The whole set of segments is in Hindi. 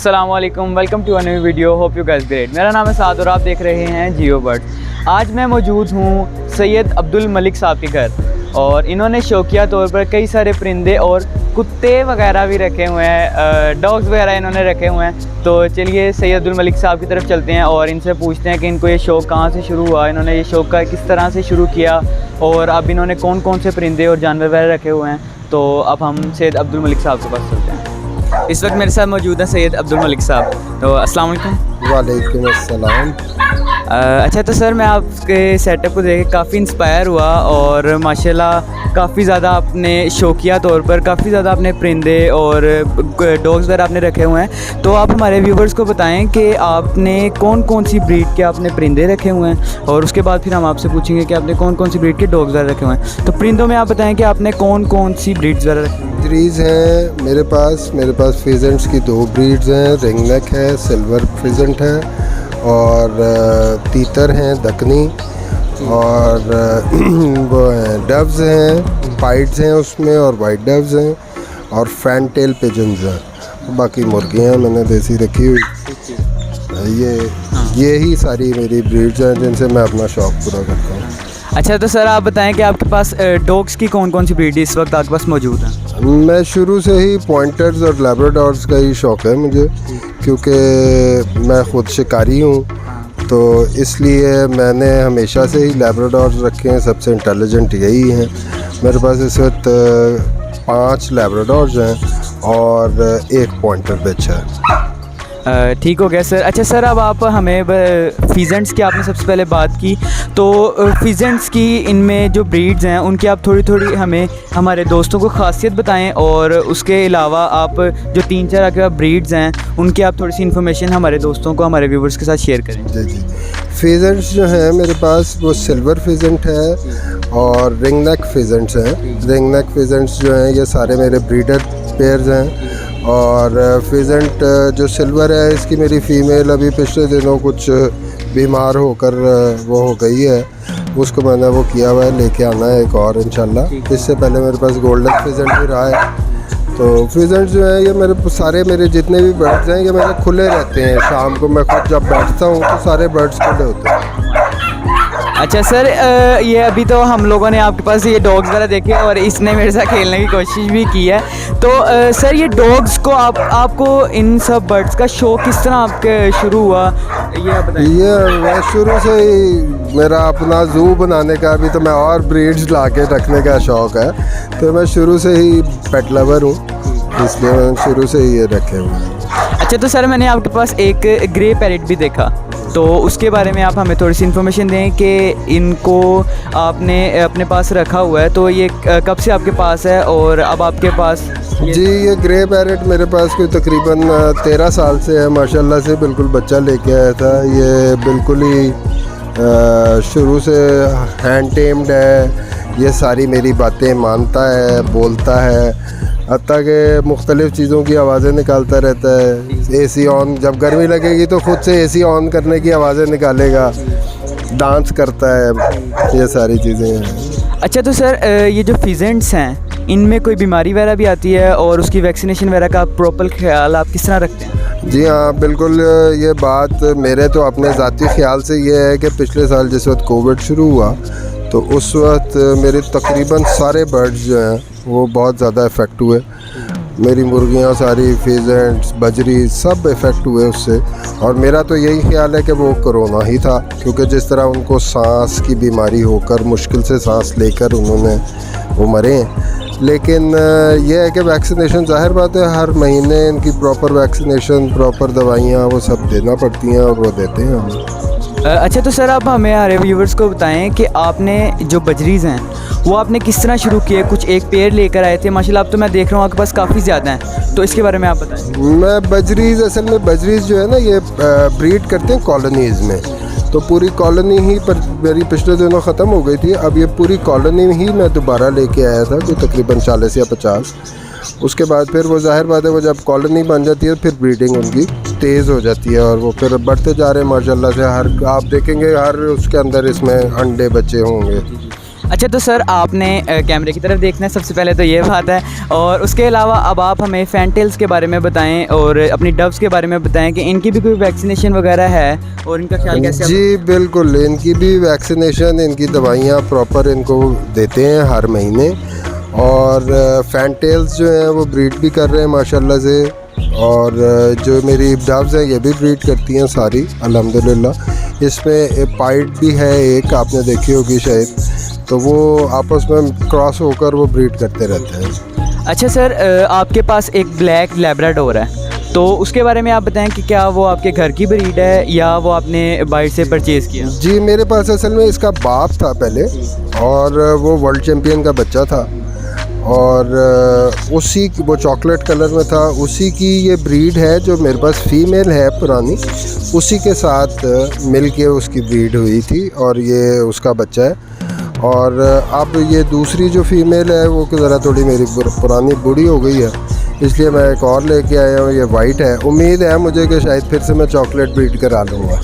अस्सलाम वालेकुम, welcome to a new video. Hope you guys great. मेरा नाम है साद और आप देख रहे हैं जियो बर्ड। आज मैं मौजूद हूँ सैयद अब्दुल मलिक साहब के घर और इन्होंने शौकिया तौर पर कई सारे परिंदे और कुत्ते वगैरह भी रखे हुए हैं, डॉग्स वगैरह इन्होंने रखे हुए हैं। तो चलिए सैयद अब्दुल मलिक साहब की तरफ चलते हैं और इनसे पूछते हैं कि इनको ये शौक़ कहाँ से शुरू हुआ, इन्होंने ये शौक़ का किस तरह से शुरू किया और अब इन्होंने कौन कौन से परिंदे और जानवर वगैरह रखे हुए हैं। तो अब हम सैयद अब्दुल मलिक साहब के पास चलते हैं। इस वक्त मेरे साथ मौजूद है सैयद अब्दुल मलिक साहब। तो अस्सलाम वालेकुम। वालेकुम अस्सलाम। अच्छा, तो सर मैं आपके सेटअप को देख के काफ़ी इंस्पायर हुआ और माशाल्लाह काफ़ी ज़्यादा आपने शौकिया तौर पर काफ़ी ज़्यादा आपने परिंदे और डॉग्स वगैरह आपने रखे हुए हैं। तो आप हमारे व्यूवर्स को बताएं कि आपने कौन कौन सी ब्रीड के आपने परिंदे रखे हुए हैं और उसके बाद फिर हम आपसे पूछेंगे कि आपने कौन कौन सी ब्रीड के डॉग्स वगैरह रखे हुए हैं। तो परिंदों में आप बताएँ कि आपने कौन कौन सी ब्रीड्स वगैरह रखी हैं। ब्रीड्स हैं मेरे पास फिजेंट्स की 2 ब्रीड्स हैं, रिंग नेक है, सिल्वर फिजेंट है और तीतर हैं दकनी और वो हैं डव्स हैं, पाइट्स हैं उसमें और वाइट डव्स हैं और फैन टेल पिजन्स हैं। बाकी मुर्गियाँ मैंने देसी रखी हुई। ये ही सारी मेरी ब्रीड्स हैं जिनसे मैं अपना शौक़ पूरा करता हूँ। अच्छा, तो सर आप बताएं कि आपके पास डॉग्स की कौन कौन सी ब्रीड इस वक्त आपके पास मौजूद है। मैं शुरू से ही पॉइंटर्स और लैब्राडोर्स का ही शौक़ है मुझे, क्योंकि मैं ख़ुद शिकारी हूँ तो इसलिए मैंने हमेशा से ही लैब्राडोर्स रखे हैं। सबसे इंटेलिजेंट यही हैं। मेरे पास इस वक्त 5 लैब्राडोर्स हैं और 1 पॉइंटर बच्चा है। ठीक हो गया सर। अच्छा सर, अब आप हमें फिजेंट्स की आपने सबसे पहले बात की, तो फिजेंट्स की इनमें जो ब्रीड्स हैं उनकी आप थोड़ी थोड़ी हमें हमारे दोस्तों को ख़ासियत बताएं और उसके अलावा आप जो 3-4 आपके ब्रीड्स हैं उनकी आप थोड़ी सी इन्फॉर्मेशन हमारे दोस्तों को, हमारे व्यूवर्स के साथ शेयर करें। जी। फिजेंट्स जो हैं मेरे पास वो सिल्वर फिजेंट है और रिंग नेक फिजेंट्स हैं। रिंग नेक फिजेंट्स जो हैं ये सारे मेरे ब्रीडर पेयर्स हैं और फिजेंट जो सिल्वर है इसकी मेरी फ़ीमेल अभी पिछले दिनों कुछ बीमार होकर वो हो गई है, उसको मैंने वो किया हुआ है, लेके आना है एक और इंशाल्लाह। इससे पहले मेरे पास गोल्डन फिजेंट भी रहा है। तो फिजेंट जो है ये मेरे जितने भी बर्ड्स हैं ये मेरे खुले रहते हैं। शाम को मैं खुद जब बैठता हूँ तो सारे बर्ड्स खुले होते हैं। अच्छा सर, ये अभी तो हम लोगों ने आपके पास ये डॉग्स वगैरह देखे और इसने मेरे साथ खेलने की कोशिश भी की है। तो सर ये डॉग्स को आपको इन सब बर्ड्स का शौक़ किस तरह आपके शुरू हुआ, ये आप बताइए। ये मैं शुरू से ही मेरा अपना ज़ू बनाने का, अभी तो मैं और ब्रीड्स ला के रखने का शौक़ है। तो मैं शुरू से ही पेट लवर हूँ, इसलिए मैंने शुरू से ही ये रखे हुए हैं। अच्छा, तो सर मैंने आपके पास एक ग्रे पैरेट भी देखा, तो उसके बारे में आप हमें थोड़ी सी इन्फॉर्मेशन दें कि इनको आपने अपने पास रखा हुआ है, तो ये कब से आपके पास है और अब आपके पास जी ये ग्रे पैरेट मेरे पास कोई तकरीबन 13 साल से है। माशाल्लाह से बिल्कुल बच्चा लेके आया था। ये बिल्कुल ही शुरू से हैंड टेम्ड है। ये सारी मेरी बातें मानता है, बोलता है, हत्ता के मुख्तलिफ़ चीज़ों की आवाज़ें निकालता रहता है। एसी ऑन, जब गर्मी लगेगी तो ख़ुद से एसी ऑन करने की आवाज़ें निकालेगा, डांस करता है, ये सारी चीज़ें हैं। अच्छा, तो सर ये जो फिजेंट्स हैं इनमें कोई बीमारी वगैरह भी आती है और उसकी वैक्सीनेशन वगैरह का प्रॉपर ख्याल आप किस तरह रखते हैं। जी हाँ बिल्कुल, ये बात मेरे तो अपने ज़ाती ख़्याल से ये है कि पिछले साल जिस वक्त कोविड शुरू हुआ तो उस वक्त मेरे तकरीबन सारे बर्ड्स जो हैं वो बहुत ज़्यादा इफ़ेक्ट हुए। मेरी मुर्गियाँ सारी, फिजेंट्स, बजरी सब इफ़ेक्ट हुए उससे। और मेरा तो यही ख्याल है कि वो कोरोना ही था, क्योंकि जिस तरह उनको सांस की बीमारी होकर मुश्किल से सांस लेकर वो मरे। लेकिन यह है कि वैक्सीनेशन, ज़ाहिर बात है हर महीने इनकी प्रॉपर वैक्सीनेशन, प्रॉपर दवाइयाँ वो सब देना पड़ती हैं और वो देते हैं हमें। अच्छा, तो सर आप हमें हमारे व्यूवर्स को बताएं कि आपने जो बजरीज़ हैं वो आपने किस तरह शुरू किए। कुछ एक पेड़ लेकर आए थे, माशाल्लाह अब तो मैं देख रहा हूँ आपके पास काफ़ी ज़्यादा हैं, तो इसके बारे में आप बताएं। मैं बजरीज़, असल में बजरीज़ जो है ना ये ब्रीड करते हैं कॉलोनीज़ में। तो पूरी कॉलोनी ही पर मेरी पिछले दिनों ख़त्म हो गई थी। अब ये पूरी कॉलोनी ही मैं दोबारा लेके आया था, जो तकरीबन 40 या 50। उसके बाद फिर वो ज़ाहिर बात है वो जब कॉलोनी बन जाती है फिर ब्रीडिंग उनकी तेज़ हो जाती है और वो फिर बढ़ते जा रहे हैं माशाल्लाह से। हर आप देखेंगे हर उसके अंदर इसमें अंडे बच्चे होंगे। अच्छा तो सर आपने कैमरे की तरफ देखना है सबसे पहले तो ये बात है, और उसके अलावा अब आप हमें फैंटेल्स के बारे में बताएं और अपनी डव्स के बारे में बताएं कि इनकी भी कोई वैक्सीनेशन वगैरह है और इनका ख्याल कैसे जी बिल्कुल, इनकी भी वैक्सीनेशन, इनकी दवाइयाँ प्रॉपर इनको देते हैं हर महीने। और फैंटेल्स जो हैं वो ब्रीड भी कर रहे हैं माशाल्लाह से, और जो मेरी डव्स हैं ये भी ब्रीड करती हैं सारी अल्हम्दुलिल्लाह। इसमें पाइट भी है एक, आपने देखी होगी शायद, तो वो आपस में क्रॉस होकर वो ब्रीड करते रहते हैं। अच्छा सर, आपके पास एक ब्लैक लैब्राडोर है, तो उसके बारे में आप बताएं कि क्या वो आपके घर की ब्रीड है या वो आपने बाहर से परचेज़ किया? जी मेरे पास असल में इसका बाप था पहले, और वो वर्ल्ड चैम्पियन का बच्चा था, और उसी वो चॉकलेट कलर में था, उसी की ये ब्रीड है जो मेरे पास फीमेल है पुरानी, उसी के साथ मिल के उसकी ब्रीड हुई थी और ये उसका बच्चा है। और अब ये दूसरी जो फीमेल है वो ज़रा थोड़ी मेरी पुरानी बूढ़ी हो गई है, इसलिए मैं एक और लेके आया हूँ, ये वाइट है। उम्मीद है मुझे कि शायद फिर से मैं चॉकलेट ब्रीड करा लूँगा।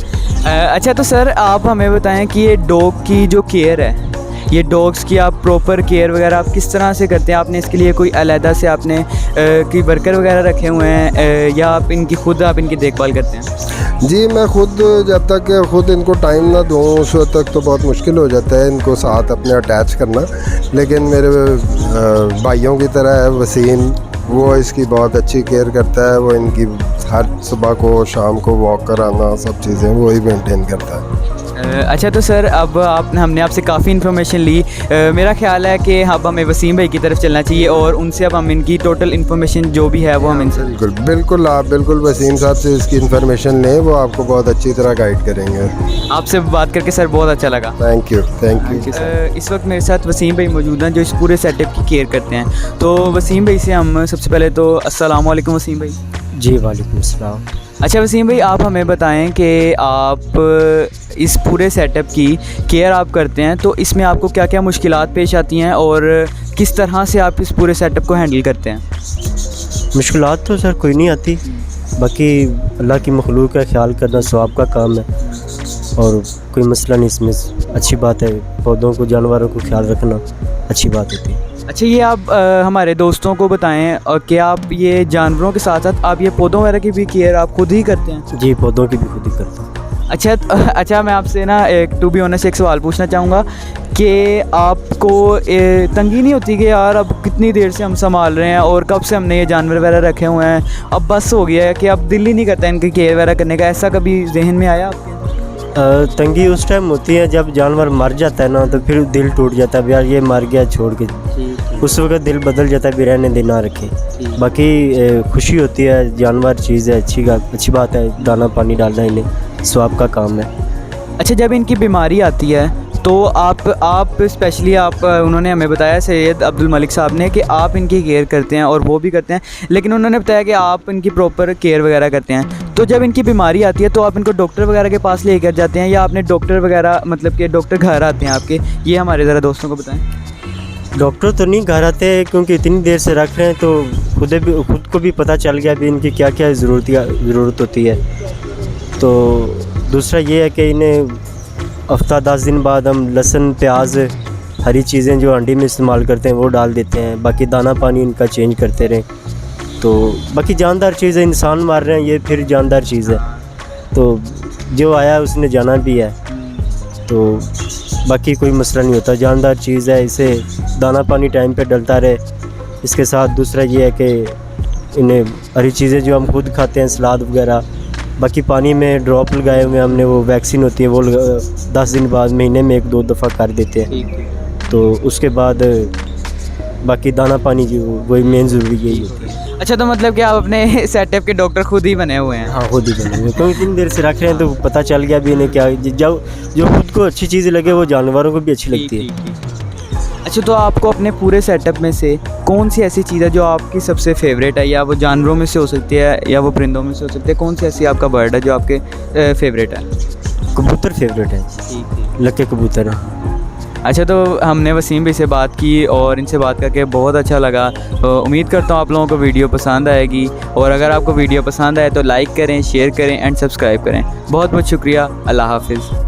अच्छा तो सर आप हमें बताएं कि ये डॉग की जो केयर है, ये डॉग्स की आप प्रॉपर केयर वगैरह आप किस तरह से करते हैं? आपने इसके लिए कोई अलहदा से आपने कोई वर्कर वगैरह रखे हुए हैं या आप इनकी देखभाल करते हैं? जी मैं खुद, जब तक खुद इनको टाइम ना दूँ उस वक्त तक तो बहुत मुश्किल हो जाता है इनको साथ अपने अटैच करना, लेकिन मेरे भाइयों की तरह है वसीम, वो इसकी बहुत अच्छी केयर करता है। वो इनकी हर सुबह को शाम को वॉक कराना, सब चीज़ें वही मेंटेन करता है। अच्छा तो सर अब हमने आपसे काफ़ी इन्फॉर्मेशन ली। मेरा ख्याल है कि अब हमें वसीम भाई की तरफ चलना चाहिए और उनसे अब हम इनकी टोटल इन्फॉर्मेशन जो भी है वो हम इनसे बिल्कुल आप बिल्कुल वसीम साहब से इसकी इन्फॉर्मेशन लें, वो आपको बहुत अच्छी तरह गाइड करेंगे। आपसे बात करके सर बहुत अच्छा लगा। थैंक यू इस वक्त मेरे साथ वसीम भाई मौजूद हैं जो इस पूरे सेटअप की केयर करते हैं। तो वसीम भाई से हम सबसे पहले तो अस्सलाम वालेकुम वसीम भाई। जी वालेकुम अस्सलाम। अच्छा वसीम भाई, आप हमें बताएं कि आप इस पूरे सेटअप की केयर आप करते हैं, तो इसमें आपको क्या क्या मुश्किलात पेश आती हैं और किस तरह से आप इस पूरे सेटअप को हैंडल करते हैं? मुश्किलात तो सर कोई नहीं आती, बाकी अल्लाह की मखलूक का ख्याल करना सवाब का काम है और कोई मसला नहीं इसमें। अच्छी बात है, पौधों को, जानवरों को ख्याल रखना अच्छी बात होती है। अच्छा ये आप हमारे दोस्तों को बताएं और कि आप ये जानवरों के साथ साथ आप ये पौधों वगैरह की भी केयर आप खुद ही करते हैं? जी पौधों की भी खुद ही करता हूँ। अच्छा मैं आपसे ना एक टू बी ऑनेस्ट एक सवाल पूछना चाहूँगा कि आपको तंगी नहीं होती कि यार अब कितनी देर से हम संभाल रहे हैं और कब से हमने ये जानवर वगैरह रखे हुए हैं, अब बस हो गया है कि अब दिल ही नहीं करता इनकी केयर वगैरह करने का? ऐसा कभी जहन में आया आपके? तंगी उस टाइम होती है जब जानवर मर जाता है ना, तो फिर दिल टूट जाता है, यार ये मर गया छोड़ के, उस वक्त दिल बदल जाता है, भी रहने दे ना रखे। बाकी खुशी होती है, जानवर चीज़ है, अच्छी बात है, दाना पानी डालना इन्हें स्वाब का काम है। अच्छा जब इनकी बीमारी आती है तो आप स्पेशली उन्होंने हमें बताया सैयद अब्दुल मलिक साहब ने कि आप इनकी केयर करते हैं और वो भी करते हैं, लेकिन उन्होंने बताया कि आप इनकी प्रॉपर केयर वगैरह करते हैं। तो जब इनकी बीमारी आती है तो आप इनको डॉक्टर वगैरह के पास लेकर जाते हैं या आपने डॉक्टर वगैरह, मतलब कि डॉक्टर घर आते हैं आपके? ये हमारे ज़रा दोस्तों को बताएं। डॉक्टर तो नहीं घर आते क्योंकि इतनी देर से रख रहे हैं, तो खुद को भी पता चल गया भी इनकी क्या क्या ज़रूरत होती है। तो दूसरा ये है कि इन्हें हफ्ता 10 दिन बाद हम लहसुन, प्याज, हरी चीज़ें जो अंडी में इस्तेमाल करते हैं वो डाल देते हैं। बाकी दाना पानी इनका चेंज करते रहें। तो बाकी जानदार चीज़ है, इंसान मार रहे हैं ये फिर जानदार चीज़ है, तो जो आया उसने जाना भी है, तो बाकी कोई मसला नहीं होता। जानदार चीज़ है, इसे दाना पानी टाइम पे डलता रहे। इसके साथ दूसरा ये है कि इन्हें हरी चीज़ें जो हम खुद खाते हैं, सलाद वगैरह, बाकी पानी में ड्रॉप लगाए हुए हमने, वो वैक्सीन होती है, वो 10 दिन बाद महीने में 1-2 दफ़ा कर देते हैं। तो उसके बाद बाकी दाना पानी जो वही मेन ज़रूरी यही होती है। अच्छा तो मतलब कि आप अपने सेटअप के डॉक्टर खुद ही बने हुए हैं? हाँ खुद ही बने हुए, क्योंकि इतनी देर से रख रहे हैं तो पता चल गया भी इन्हें क्या, जो खुद को अच्छी चीज़ लगे वो जानवरों को भी अच्छी लगती है। अच्छा तो आपको अपने पूरे सेटअप में से कौन सी ऐसी चीज़ है जो आपकी सबसे फेवरेट है, या वो जानवरों में से हो सकती है या वो परिंदों में से हो सकती है, कौन सी ऐसी आपका बर्ड है जो आपके फेवरेट है? कबूतर फेवरेट है, लक्के कबूतर है। अच्छा तो हमने वसीम भाई से बात की और इनसे बात करके बहुत अच्छा लगा। उम्मीद करता हूँ आप लोगों को वीडियो पसंद आएगी, और अगर आपको वीडियो पसंद आए तो लाइक करें, शेयर करें एंड सब्सक्राइब करें। बहुत बहुत शुक्रिया। अल्लाह हाफिज़।